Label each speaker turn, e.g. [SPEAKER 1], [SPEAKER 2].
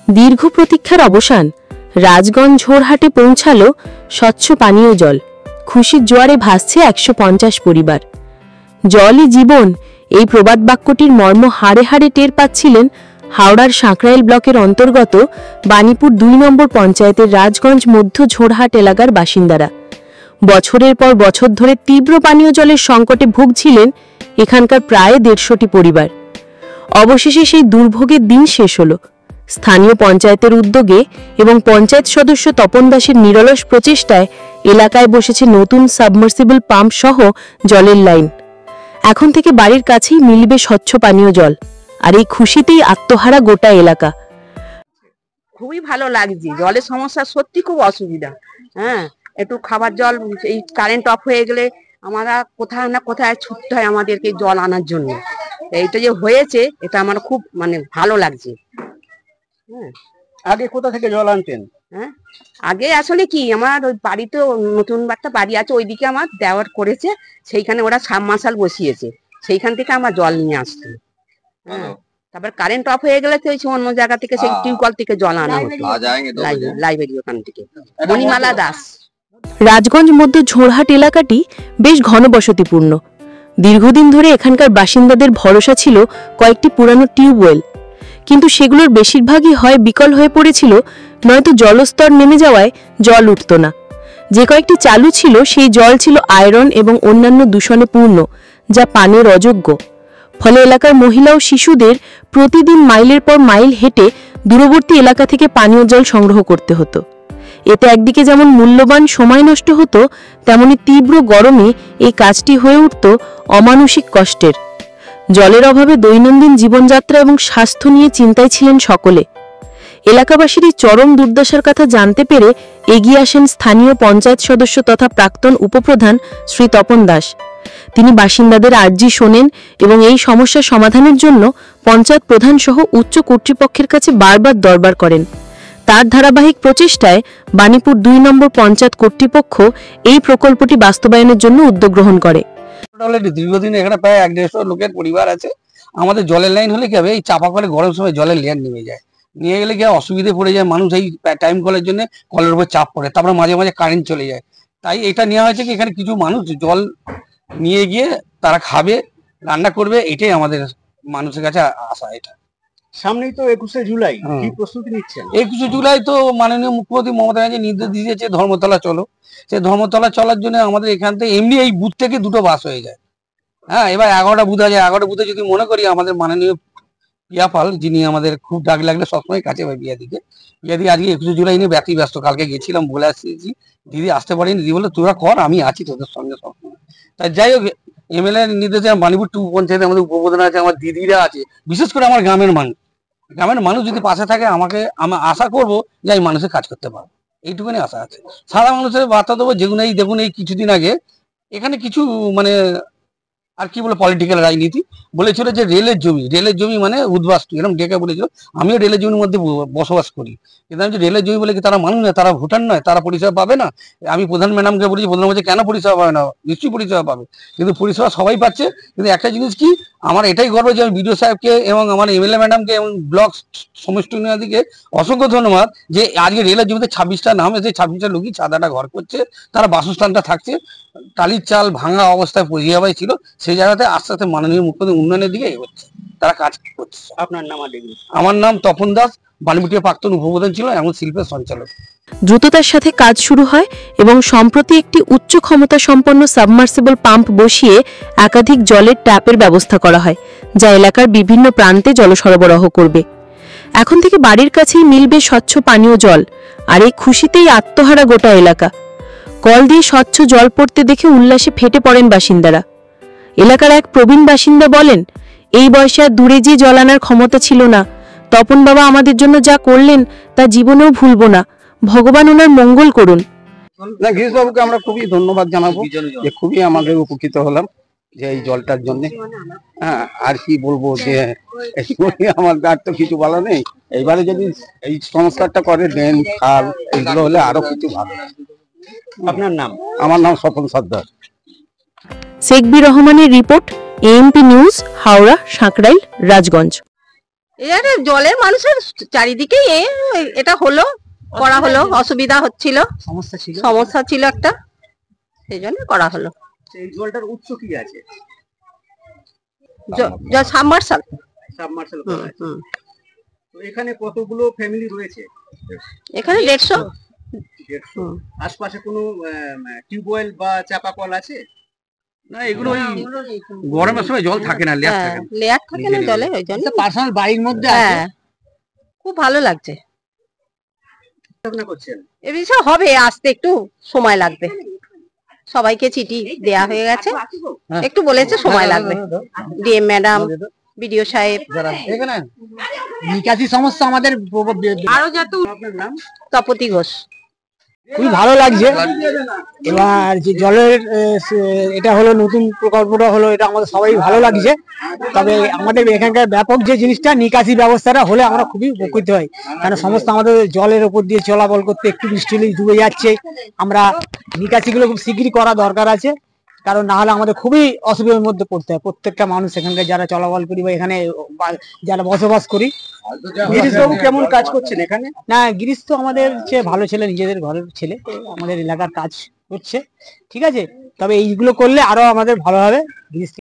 [SPEAKER 1] দীর্ঘ প্রতীক্ষার অবসান। রাজগঞ্জ ঝোরহাটে পৌঁছালো স্বচ্ছ পানীয় জল। খুশির জোয়ারে ভাসছে 150 পরিবার। জলই জীবন, এই প্রবাদ বাক্যটির মর্ম হাড়ে হাড়ে টের পাচ্ছিলেন হাওড়ার সাঁকরাইল ব্লকের অন্তর্গত বাণীপুর 2 নম্বর পঞ্চায়েতের রাজগঞ্জ মধ্য ঝোরহাট এলাকার বাসিন্দারা। বছরের পর বছর ধরে তীব্র পানীয় জলের সংকটে ভুগছিলেন এখানকার প্রায় 150টি পরিবার। অবশেষে সেই দুর্ভোগের দিন শেষ হল। স্থানীয় পঞ্চায়েতের উদ্যোগে এবং পঞ্চায়েত সদস্য তপন দাসের নিরলস প্রচেষ্টায় এলাকায় বসেছে নতুন সাবমার্সিবল পাম্প সহ জলের লাইন। এখন থেকে বাড়ির কাছেই মিলবে স্বচ্ছ পানীয় জল, আর এই খুশিতেই আত্মহারা গোটা এলাকা।
[SPEAKER 2] খুবই ভালো লাগছে। জলের সমস্যা সত্যি খুব অসুবিধা। হ্যাঁ, একটু খাবার জল, এই কারেন্ট অফ হয়ে গেলে আমরা কোথায় না কোথায় ছুটতে হয় আমাদেরকে জল আনার জন্য। এইটা যে হয়েছে, এটা আমার খুব ভালো লাগছে। হ্যাঁ,
[SPEAKER 3] আগে কোথা থেকে জল আনতেন?
[SPEAKER 2] হ্যাঁ, আগে আসলে কি, আমার ওই বাড়িতে নতুন একটা বাড়ি আছে, ওইদিকে আমার দেওয়ার করেছে, সেইখানে ওরা সাবমার্শাল বসিয়েছে, সেইখান থেকে আমার জল নিয়ে আসতো। হ্যাঁ, তারপর কারেন্ট অফ হয়ে গেলে তো অন্য জায়গা থেকে সেই টিউবওয়েল থেকে জল আনা হতো, লাইব্রেরি ওখান থেকে। মণিমালা দাস।
[SPEAKER 1] রাজগঞ্জ মধ্য ঝোরহাট এলাকাটি বেশ ঘনবসতিপূর্ণ। দীর্ঘদিন ধরে এখানকার বাসিন্দাদের ভরসা ছিল কয়েকটি পুরানো টিউবওয়েল, কিন্তু সেগুলোর বেশিরভাগই হয় বিকল হয়ে পড়েছিল, নয়তো জলস্তর নেমে যাওয়ায় জল উঠত না। যে কয়েকটি চালু ছিল সেই জল ছিল আয়রন এবং অন্যান্য দূষণে পূর্ণ, যা পানের অযোগ্য। ফলে এলাকার মহিলা ও শিশুদের প্রতিদিন মাইলের পর মাইল হেঁটে দূরবর্তী এলাকা থেকে পানীয় জল সংগ্রহ করতে হতো। এতে একদিকে যেমন মূল্যবান সময় নষ্ট হতো, তেমনি তীব্র গরমে এই কাজটি হয়ে উঠত অমানসিক কষ্টের। জলের অভাবে দৈনন্দিন জীবনযাত্রা এবং স্বাস্থ্য নিয়ে চিন্তায় ছিলেন সকলে। এলাকাবাসীর এই চরম দুর্দশার কথা জানতে পেরে এগিয়ে আসেন স্থানীয় পঞ্চায়েত সদস্য তথা প্রাক্তন উপপ্রধান শ্রী তপন দাস। তিনি বাসিন্দাদের আর্জি শোনেন এবং এই সমস্যা সমাধানের জন্য পঞ্চায়েত প্রধান সহ উচ্চ কর্তৃপক্ষের কাছে বারবার দরবার করেন। তার ধারাবাহিক প্রচেষ্টায় বাণীপুর 2 নম্বর পঞ্চায়েত কর্তৃপক্ষ এই প্রকল্পটি বাস্তবায়নের জন্য উদ্যোগ গ্রহণ করে।
[SPEAKER 3] দীর্ঘদিন এখানে প্রায় 150 লোকের পরিবার আছে। আমাদের জলের লাইন হলে কি হবে, এই চাপা কলে গরম সময় জলের লেয়ার নেমে যায়, নিয়ে গেলে কি অসুবিধে পড়ে যায় মানুষ। এই টাইম কলের জন্য কলের উপর চাপ পড়ে, তারপরে মাঝে মাঝে কারেন্ট চলে যায়। তাই এটা নেওয়া হয়েছে কি এখানে কিছু মানুষ জল নিয়ে গিয়ে তারা খাবে, রান্না করবে, এটাই আমাদের মানুষের কাছে আশা। এটা
[SPEAKER 4] সামনেই তো 21শে জুলাই, কি প্রস্তুতি নিচ্ছেন?
[SPEAKER 3] 21শে জুলাই তো মাননীয় মুখ্যমন্ত্রী মমতা ব্যানার্জি নির্দেশ দিয়েছে ধর্মতলা চলো। সেই ধর্মতলা চলার জন্য আমাদের এখান থেকে এমনি এই বুথ থেকে 2টো বাস হয়ে যায়। হ্যাঁ, এবার 11টা বুথ আছে, 11টা বুথে যদি মনে করি আমাদের মাননীয় পিয়াপাল, যিনি আমাদের খুব ডাক লাগলে সবসময় কাছে পাই, বিয়াদি আজকে 21শে জুলাই নিয়ে ব্যস্ত। কালকে গেছিলাম, বলে আসছি দিদি আসতে পারিনি। দিদি বলে তোরা কর, আমি আছি তোদের সঙ্গে সবসময়। তাই যাই হোক, এমএলএ নির্দেশে বাণীপুর 2 পঞ্চায়েতে আমাদের উপপ্রধান আছে, আমার দিদিরা আছে, বিশেষ করে আমার গ্রামের মানুষ যদি পাশে থাকে আমি আশা করব যে আমি মানুষের কাজ করতে পারবো, এইটুকুনি আশা আছে। সারা মানুষের বার্তা দেবো। যেগুলো এই দেখুন, এই কিছুদিন আগে এখানে কিছু আর কি বলে পলিটিক্যাল রাজনীতি বলেছিল যে রেলের জমি মানে উদ্বাস্তু, এরকম ডেকে বলেছিল। আমিও রেলের জমির মধ্যে বসবাস করি, কিন্তু আমি রেলের জমি বলে কি তারা মানুষ নয়, তারা ভোটার নয়, তারা পরিষেবা পাবে না? আমি প্রধান ম্যাডামকে বলেছি, প্রধান বলছে কেন পরিষেবা পাবে না? নিশ্চয়ই পরিষেবা পাবে, কিন্তু পরিষেবা সবাই পাচ্ছে। কিন্তু একটা জিনিস কি, আমার এটাই গর্ব যে আমি বিডিও সাহেবকে এবং আমার এমএলএ ম্যাডামকে এবং ব্লক সমষ্টি উন্নয়নকে অসংখ্য ধন্যবাদ যে আজকে রেলের জমিতে 26টা নাম এসে 26টা লোকই 6টা ঘর করছে, তারা বাসস্থানটা থাকছে। টালির চাল ভাঙা অবস্থায় পরিষেবায় ছিল, সেই জায়গাতে আস্তে আস্তে মাননীয় মুখ্যমন্ত্রী উন্নয়নের দিকে এগোচ্ছে, তারা কাজ করছে।
[SPEAKER 4] আপনার নাম?
[SPEAKER 3] আমার নাম তপন দাস, বাণীপুরের প্রাক্তন উপপ্রধান ছিল, এমন শিল্পের সঞ্চালক।
[SPEAKER 1] দ্রুততার সাথে কাজ শুরু হয় এবং সম্প্রতি একটি উচ্চ ক্ষমতা সম্পন্ন সাবমার্সিবল পাম্প বসিয়ে একাধিক জলের ট্যাপের ব্যবস্থা করা হয়, যা এলাকার বিভিন্ন প্রান্তে জল সরবরাহ করবে। এখন থেকে বাড়ির কাছেই মিলবে স্বচ্ছ পানীয় জল, আর এই খুশিতেই আত্মহারা গোটা এলাকা। কল দিয়ে স্বচ্ছ জল পড়তে দেখে উল্লাসে ফেটে পড়েন বাসিন্দারা। এলাকার এক প্রবীণ বাসিন্দা বলেন, এই বয়সে আর দূরে যে জল আনার ক্ষমতা ছিল না। তপন বাবা আমাদের জন্য যা করলেন তা জীবনেও ভুলব না। ভগবান ওনার মঙ্গল করুন।
[SPEAKER 3] না, গিরিশবাবুকে আমরা খুবই ধন্যবাদ জানাবো যে খুবই আমাদের উপকৃত হলাম যে এই জলটার জন্য। হ্যাঁ, আর কি বলবো, যে আমার আর তো কিছু ভালো নেই। এইবারে যদি এই সংস্কারটা করে ড্রেন খাল এগুলো হলে আরো কিছু ভালো।
[SPEAKER 4] আপনার নাম?
[SPEAKER 3] আমার নাম স্বপন সর্দার।
[SPEAKER 1] শেখ বি রহমানের report, AMP news, Howrah, Sankrail, Rajganj.
[SPEAKER 5] এর জলের মানুষের চারিদিকে এটা হলো করা হলো, অসুবিধা হচ্ছিল, সমস্যা ছিল একটা, সেই জন্য করা হলো।
[SPEAKER 4] এই জলটার উৎস কি আছে?
[SPEAKER 5] সাবমার্শাল।
[SPEAKER 4] সাবমার্শাল করা আছে। তো এখানে কতগুলো ফ্যামিলি রয়েছে?
[SPEAKER 5] এখানে 150।
[SPEAKER 4] আশপাশে কোনো টিউবওয়েল বা চাপা কল আছে?
[SPEAKER 3] না, এগুলো ওই গরমের সময় জল থাকে না, লেয়ার থাকে না।
[SPEAKER 5] লেয়ার থাকে না জলে, ওই জন্য
[SPEAKER 3] পার্সোনাল বাড়ির মধ্যে আছে।
[SPEAKER 5] হ্যাঁ, খুব ভালো লাগছে।
[SPEAKER 4] করছেন
[SPEAKER 5] এ বিষয় হবে, আসতে একটু সময় লাগবে। সবাইকে চিঠি দেয়া হয়ে গেছে, একটু বলেছে সময় লাগবে। ডিএম ম্যাডাম, বিডিও সাহেব,
[SPEAKER 3] নিকাশি সমস্যা আমাদের
[SPEAKER 5] আরো যত।
[SPEAKER 4] আপনার নাম?
[SPEAKER 5] তপতি ঘোষ।
[SPEAKER 6] খুবই ভালো লাগছে। এবার যে জলের এটা হলো নতুন প্রকল্পটা হলো, এটা আমাদের সবাই ভালো লাগছে। তবে আমাদের এখানকার ব্যাপক যে জিনিসটা নিকাশি ব্যবস্থাটা হলে আমরা খুবই উপকৃত হই, কারণ সমস্ত আমাদের জলের উপর দিয়ে চলাচল করতে একটু বৃষ্টি হলেই ডুবে যাচ্ছে। আমরা নিকাশিগুলো খুব শিগগিরই করা দরকার আছে, কারণ না হলে আমাদের খুবই অসুবিধার মধ্যে পড়তে হয় প্রত্যেকটা মানুষ এখানকার যারা চলাচল করি বা এখানে যারা বসবাস করি।
[SPEAKER 4] গিরিশবাবু কেমন কাজ করছেন এখানে?
[SPEAKER 6] না, গিরিশ তো আমাদের চেয়ে ভালো ছেলে, নিজেদের ঘরের ছেলে, আমাদের এলাকার কাজ করছে, ঠিক আছে। তবে এইগুলো করলে আরো আমাদের ভালো হবে। গিরিশ